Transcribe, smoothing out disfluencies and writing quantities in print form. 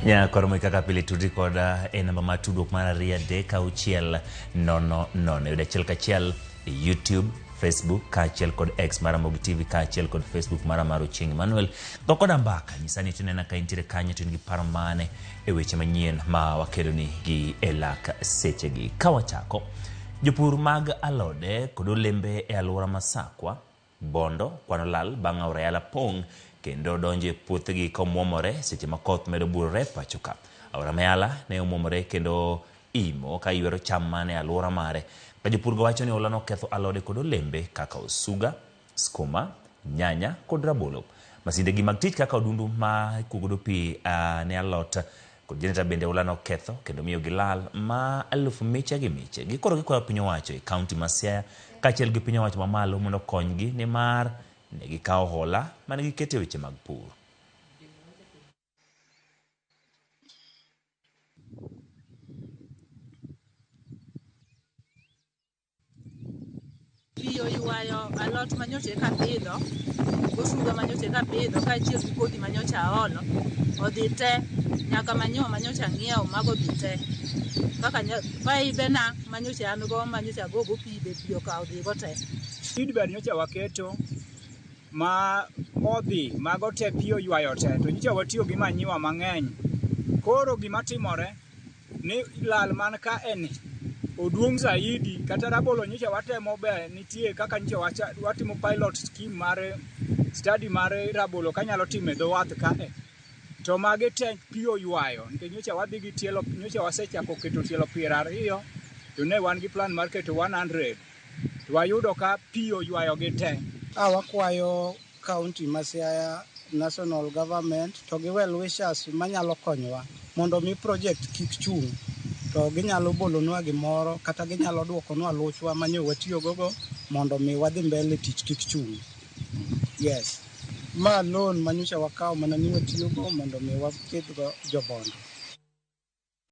Nya kormo kaka pile tudri koda e namba mar tudruok mar 3-auchiel-nono-nono. Yudo achiel kachiel e YouTube, Facebook, kaachiel kod X mar Ramogi TV, kaachiel kod Facebook mar Amaro Ochieng Emmanuel. To koda mbaka nyisa ni tunena ka intiere kanyo to in gi paro mane e weche manyien ma wakeloni gi e lak sechegi. Ka wachako, jopur mag alode kod olembe e alwora Masakwa, Bondo, Kwanolal, bang' aora yala pong' kendo donje puothegi komwomore seche ma koth medo burore pacho ka. Aora Mayala ne omwomore kendo imo ka ywero cham mane alwora mare. Ka jopurgo wacho ni olano ketho alode kod olembe kaka osuga, skuma, nyanya kod rabolo. Masindegi mag tich kaka odundu ma ikuogodo pi ne alot kod jenereta bende olano ketho kendo miyo gilal ma 1,000 gi miche. Gikoro gikwayo piny owacho e kaunti ma Siaya kaachiel gi piny owacho mamalo mondo konygi ni mar ne gikawo hola mane gikete weche mag pur. Piyo ywayo alot manyoche kapidho, osuga manyoche kapidho, kaachiel gi kodhi manyocha aolo, odhi te nyaka manyo manyocha ng'iewo mago dhi te. Kaka paibena manyocha an go manyocha gogo pi be pi okawo dhigo te. Feedbed nyocha waketo ma odhi mago te pi oywayo te, to nyocha watiyo gi manyiwa mang'eny. Koro gima timore ni lal man ka eni oduong' zaidi, kata rabolo nyocha watemo be nitie kaka nyocha watimo pilot scheme mar study mar rabolo kanyalo time dho wath kae. To mage te pi oywayo nikech nyocha wadhi gi tielo, nyocha wasechako keto tielo 20 to ne wan gi plan mar keto 100 to wayudo ka pi oywayo gi te. Wakwayo kaunti ma Siaya, national government to gi well wishers manyalo konyowa mondo mi project kik chung', to ginyalo bolonwa gimoro kata ginyalo duokonwa luchwa manyo watiyogogo mondo mi wadhi mbele tich kik chung'. Yes. Ma loan manyocha wakawo mana ni watiyogo mondo mi wapidhgo jobondo.